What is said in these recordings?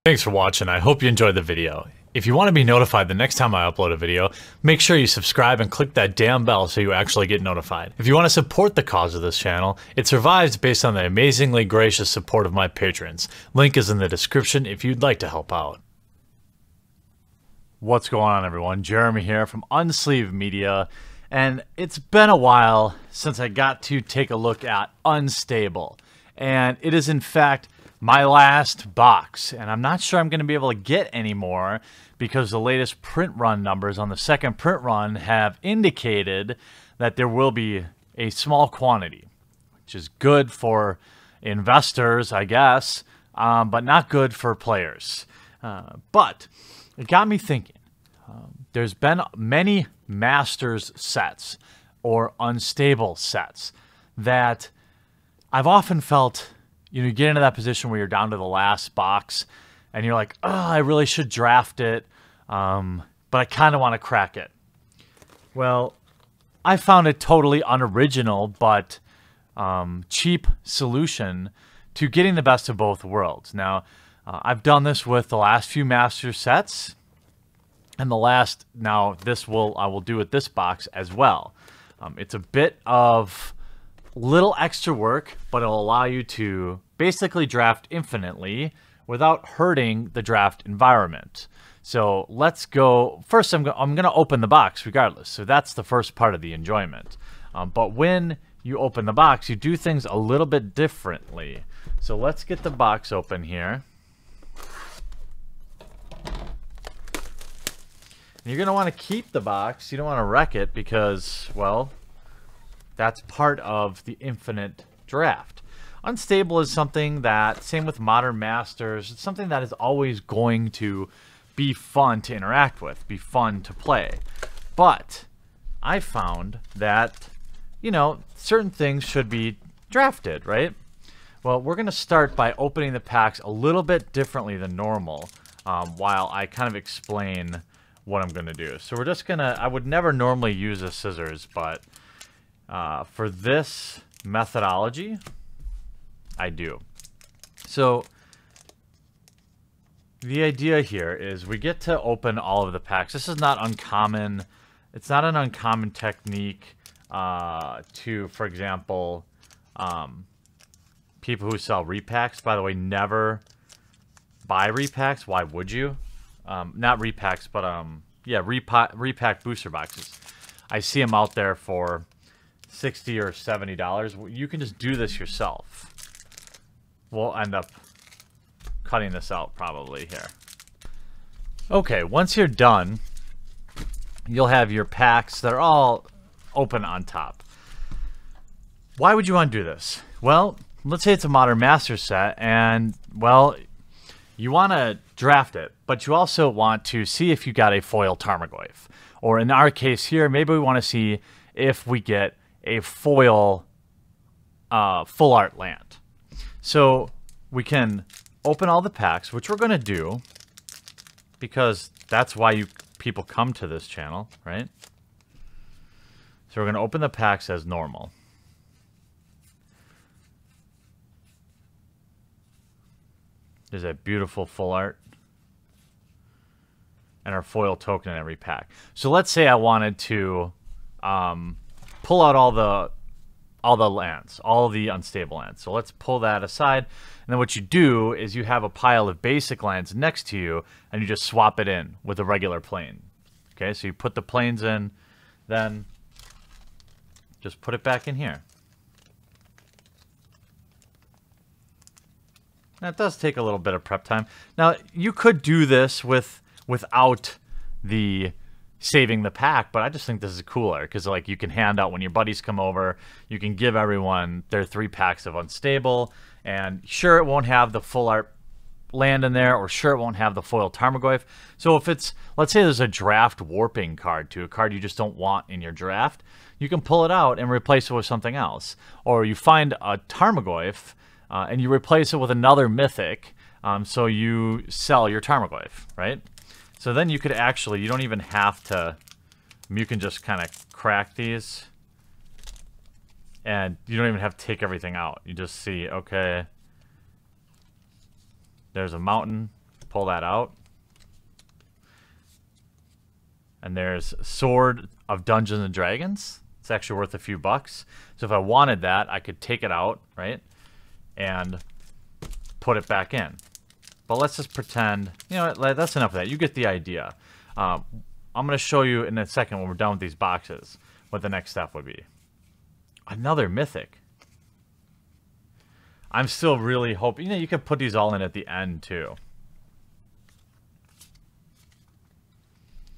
Thanks for watching. I hope you enjoyed the video. If you want to be notified the next time I upload a video, make sure you subscribe and click that damn bell so you actually get notified. If you want to support the cause of this channel, it survives based on the amazingly gracious support of my patrons. Link is in the description if you'd like to help out. What's going on, everyone? Jeremy here from Unsleeved Media, and it's been a while since I got to take a look at Unstable, and it is in fact my last box, and I'm not sure I'm going to be able to get any more because the latest print run numbers on the second print run have indicated that there will be a small quantity, which is good for investors, I guess, but not good for players. But it got me thinking. There's been many Masters sets or Unstable sets that I've often felt, you get into that position where you're down to the last box and you're like, oh, I really should draft it, but I kind of want to crack it. Well, I found a totally unoriginal but cheap solution to getting the best of both worlds. Now, I've done this with the last few Master sets, and I will do with this box as well. It's a bit of little extra work, but it'll allow you to basically draft infinitely without hurting the draft environment. So let's go. First, I'm going to open the box regardless. So that's the first part of the enjoyment. But when you open the box, you do things a little bit differently. So let's get the box open here. You're going to want to keep the box. You don't want to wreck it because, well, that's part of the infinite draft. Unstable is something that, same with Modern Masters, it's something that is always going to be fun to interact with, be fun to play. But I found that, certain things should be drafted, right? Well, we're going to start by opening the packs a little bit differently than normal while I kind of explain what I'm going to do. So we're just going to, I would never normally use the scissors, but for this methodology, I do. So the idea here is we get to open all of the packs. This is not uncommon. It's not an uncommon technique to, for example, people who sell repacks. By the way, never buy repacks. Why would you? Not repacks, but yeah, repack booster boxes. I see them out there for $60 or $70. You can just do this yourself. We'll end up cutting this out probably here. Okay, once you're done, you'll have your packs that are all open on top. Why would you want to do this? Well, let's say it's a Modern Masters set, and, well, you want to draft it, but you also want to see if you got a foil Tarmogoyf. Or in our case here, maybe we want to see if we get a foil full art land. So we can open all the packs, which we're going to do because that's why people come to this channel, right? So we're going to open the packs as normal. There's a beautiful full art and our foil token in every pack. So let's say I wanted to pull out all the lands, all the unstable lands. So let's pull that aside. And then what you do is you have a pile of basic lands next to you, and you just swap it in with a regular plane. Okay, so you put the planes in, then just put it back in here. That does take a little bit of prep time. Now, you could do this without the saving the pack, but I just think this is cooler because, like, you can hand out when your buddies come over, you can give everyone their 3 packs of Unstable, and sure, it won't have the full art land in there, or sure, it won't have the foil Tarmogoyf. So if it's, let's say there's a draft warping card to a card you just don't want in your draft, you can pull it out and replace it with something else. Or you find a Tarmogoyf and you replace it with another mythic, so you sell your Tarmogoyf, right? So then you could actually, you don't even have to, you can just kind of crack these, and you don't even have to take everything out. You just see, okay, there's a mountain, just pull that out. And there's Sword of Dungeons and Dragons. It's actually worth a few bucks. So if I wanted that, I could take it out, right? And put it back in. But let's just pretend, you know, that's enough of that. You get the idea. I'm going to show you in a second when we're done with these boxes what the next step would be. Another mythic. I'm still really hoping, you know, you could put these all in at the end too.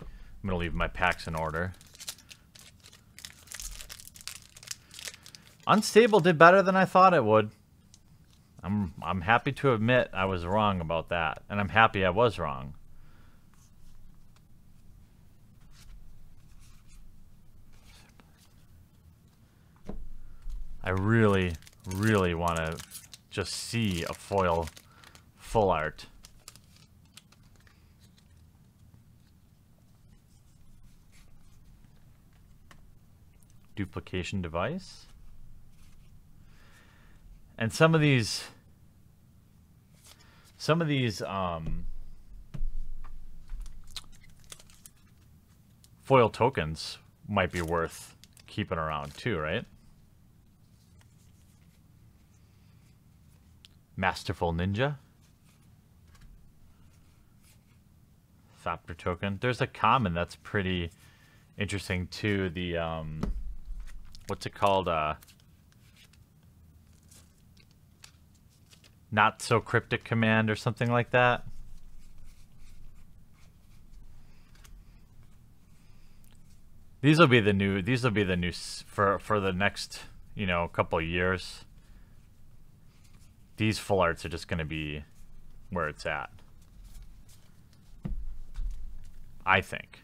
I'm going to leave my packs in order. Unstable did better than I thought it would. I'm happy to admit I was wrong about that. And I'm happy I was wrong. I really, really want to just see a foil full art. Duplication device. And some of these foil tokens might be worth keeping around too, right? Masterful Ninja. Thopter token. There's a common that's pretty interesting too. The what's it called? Not so cryptic command or something like that. These will be the new for the next, you know, couple of years. These full arts are just going to be where it's at, I think.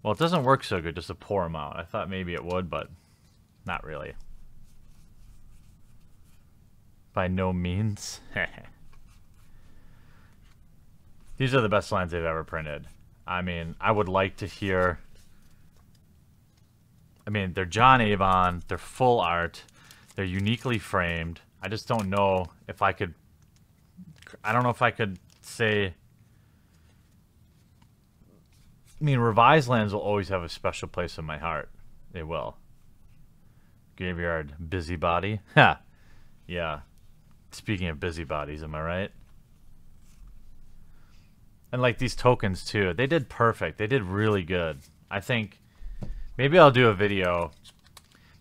Well, it doesn't work so good just to pour them out. I thought maybe it would, but not really. By no means. These are the best lines they've ever printed. I mean, I would like to hear... I mean, they're John Avon. They're full art. They're uniquely framed. I just don't know if I could... I don't know if I could say... I mean, revised lands will always have a special place in my heart. They will. Graveyard Busybody. Ha! Yeah. Speaking of busybodies, am I right? And like these tokens too, they did perfect. They did really good. I think maybe I'll do a video.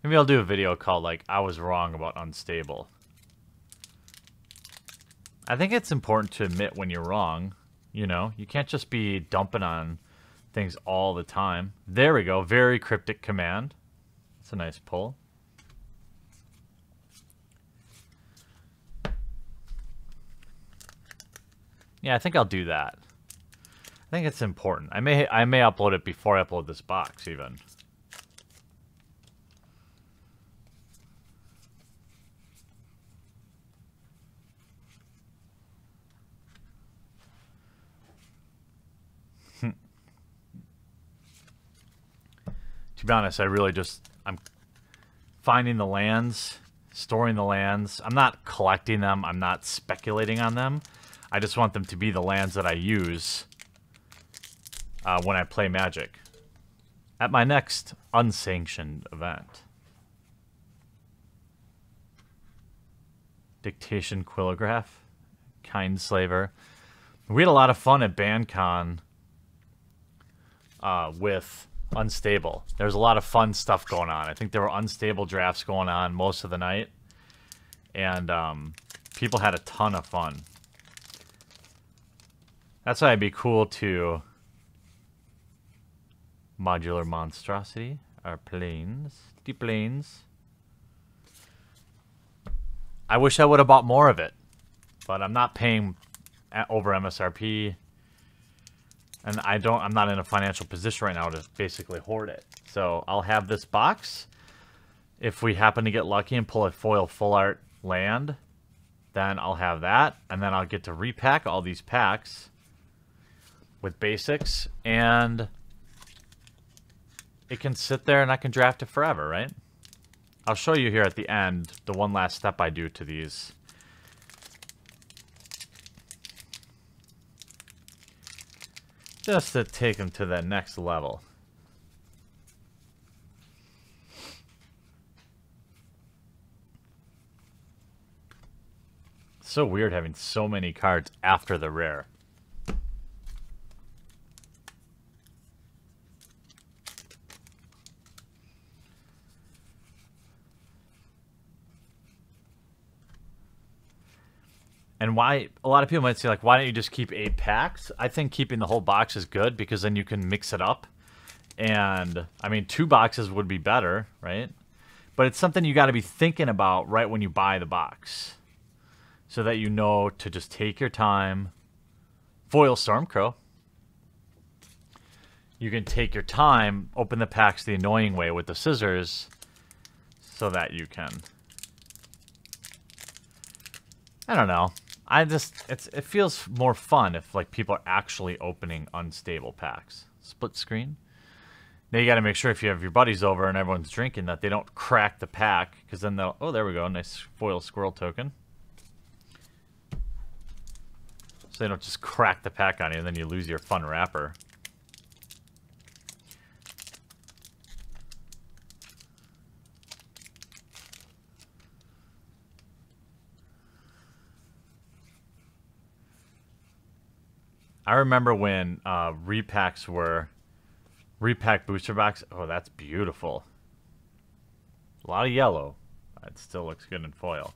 Maybe I'll do a video called like I was wrong about Unstable. I think it's important to admit when you're wrong. You know, you can't just be dumping on things all the time. There we go. Very cryptic command. That's a nice pull. Yeah, I think I'll do that. I think it's important. I may upload it before I upload this box even. To be honest, I'm finding the lands, storing the lands. I'm not collecting them. I'm not speculating on them. I just want them to be the lands that I use when I play Magic at my next unsanctioned event. Dictation Quillograph, Kindslaver. We had a lot of fun at BandCon with Unstable. There was a lot of fun stuff going on. I think there were unstable drafts going on most of the night, and people had a ton of fun. That's why it'd be cool to modular monstrosity, our planes, the planes. I wish I would have bought more of it, but I'm not paying over MSRP, and I'm not in a financial position right now to basically hoard it. So I'll have this box. If we happen to get lucky and pull a foil full art land, then I'll have that, and then I'll get to repack all these packs with basics, and it can sit there and I can draft it forever, right? I'll show you here at the end the one last step I do to these. just to take them to that next level. So weird having so many cards after the rare. And why, a lot of people might say, like, why don't you just keep 8 packs? I think keeping the whole box is good because then you can mix it up. And, I mean, 2 boxes would be better, right? But it's something you got to be thinking about right when you buy the box. So that you know to just take your time. Foil Stormcrow. You can take your time, open the packs the annoying way with the scissors, so that you can... I don't know. It feels more fun if like people are actually opening unstable packs. Split screen. Now you got to make sure if you have your buddies over and everyone's drinking that they don't crack the pack, because then they'll... Oh, there we go. Nice foil squirrel token. So they don't just crack the pack on you and then you lose your fun wrapper. I remember when repacks were... Repack booster box. Oh, that's beautiful. A lot of yellow. It still looks good in foil.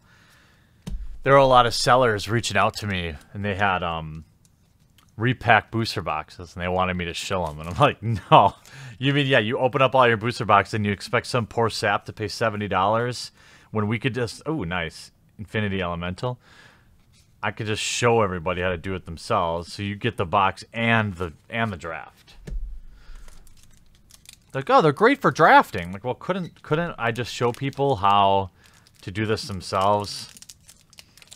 There were a lot of sellers reaching out to me, and they had repack booster boxes, and they wanted me to show them. And I'm like, no. You mean, yeah, you open up all your booster boxes, and you expect some poor sap to pay $70 when we could just... Oh, nice. Infinity Elemental. I could just show everybody how to do it themselves, so you get the box and the draft. Like, oh, they're great for drafting. Like, well, couldn't I just show people how to do this themselves?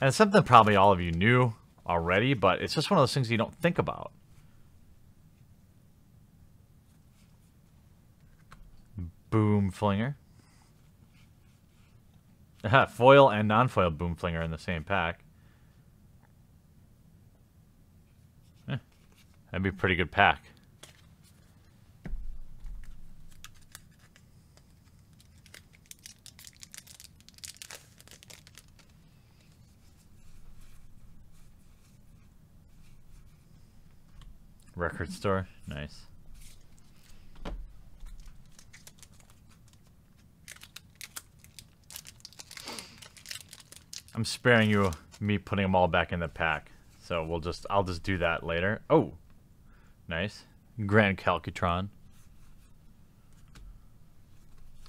And it's something probably all of you knew already, but it's just one of those things you don't think about. Boom Flinger. Foil and non-foil Boom Flinger in the same pack. That'd be a pretty good pack. Record store, nice. I'm sparing you me putting them all back in the pack, so I'll just do that later. Oh, nice. Grand Calcutron.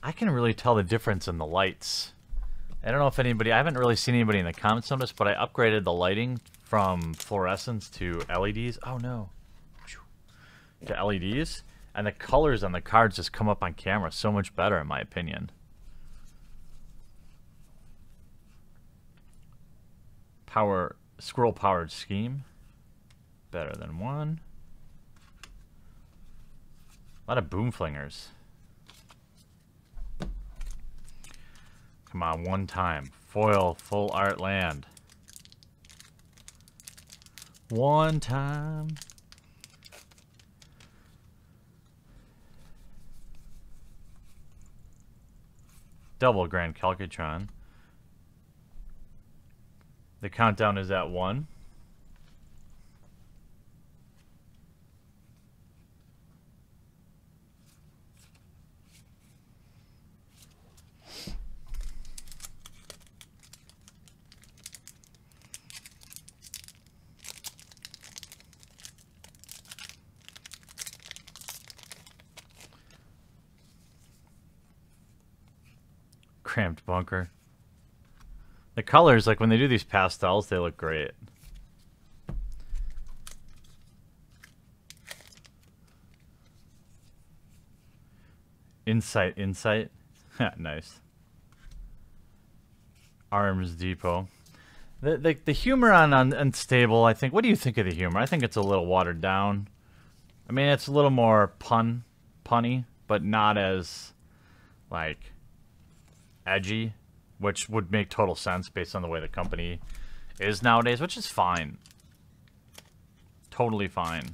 I can really tell the difference in the lights. I don't know if I haven't really seen anybody in the comments notice, but I upgraded the lighting from fluorescence to LEDs. Oh no. To LEDs, and the colors on the cards just come up on camera so much better, in my opinion. Squirrel powered scheme, better than one. A lot of Boom Flingers. Come on, one time. Foil full art land. One time. Double Grand Calcutron. The countdown is at 1. Cramped Bunker. The colors, like when they do these pastels, they look great. Insight. Nice. Arms Depot. The humor on Unstable, I think. What do you think of the humor? I think it's a little watered down. I mean, it's a little more punny, but not as like edgy, which would make total sense based on the way the company is nowadays, which is fine. Totally fine.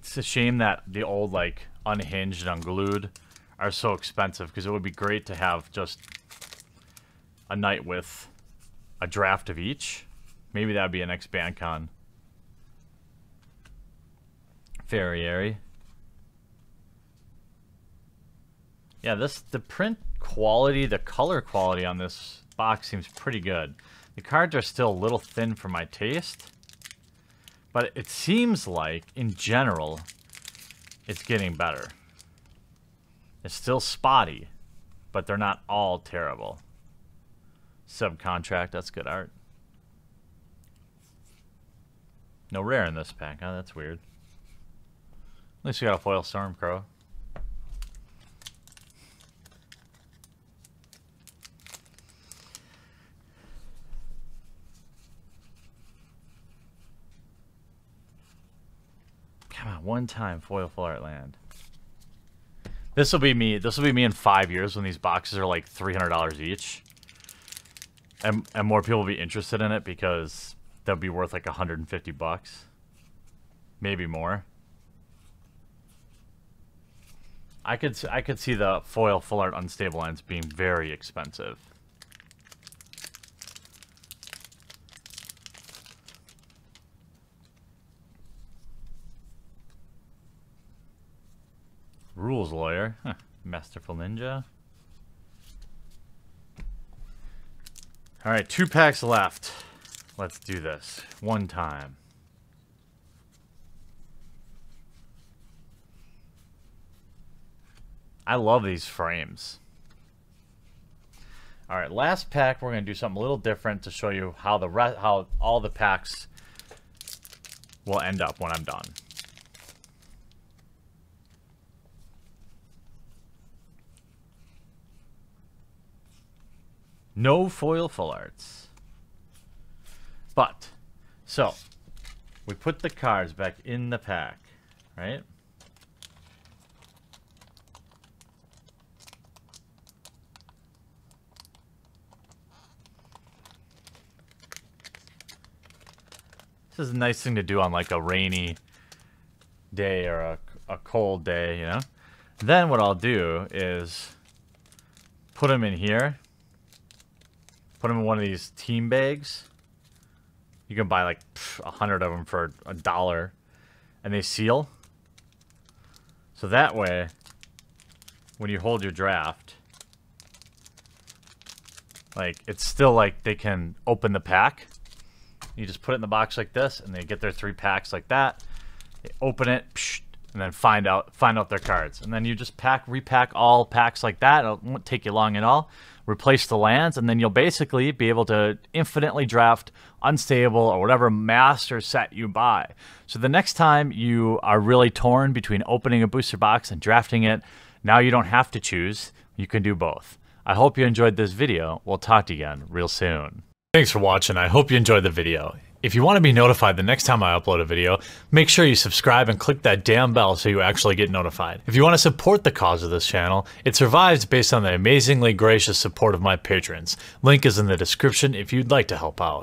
It's a shame that the old, like, unhinged and unglued are so expensive, because it would be great to have just a night with a draft of each. Maybe that would be a next BandCon. Ferrieri. Yeah, the print quality, the color quality on this box seems pretty good. The cards are still a little thin for my taste, but it seems like, in general, it's getting better. It's still spotty, but they're not all terrible. Subcontract, that's good art. No rare in this pack, huh? That's weird. At least we got a foil Stormcrow. Come on, one time foil Full Art Land. This will be me. This will be me in 5 years when these boxes are like $300 each, and more people will be interested in it because they'll be worth like 150 bucks, maybe more. I could see the foil Full Art Unstable Lands being very expensive. Rules Lawyer. Huh. Masterful Ninja. Alright, 2 packs left. Let's do this. One time. I love these frames. Alright, last pack we're going to do something a little different to show you how how all the packs will end up when I'm done. No foil Full Arts. But, so, we put the cards back in the pack, right? This is a nice thing to do on like a rainy day or a cold day, you know? Then what I'll do is put them in here. Put them in one of these team bags. You can buy like 100 of them for $1, and they seal. So that way, when you hold your draft, like it's still like they can open the pack. You just put it in the box like this, and they get their 3 packs like that. They open it, and then find out their cards, and then you just repack all packs like that. It won't take you long at all. Replace the lands, and then you'll basically be able to infinitely draft Unstable or whatever master set you buy. So the next time you are really torn between opening a booster box and drafting it, now you don't have to choose. You can do both. I hope you enjoyed this video. We'll talk to you again real soon. Thanks for watching. I hope you enjoyed the video. If you want to be notified the next time I upload a video, make sure you subscribe and click that damn bell so you actually get notified. If you want to support the cause of this channel, it survives based on the amazingly gracious support of my patrons. Link is in the description if you'd like to help out.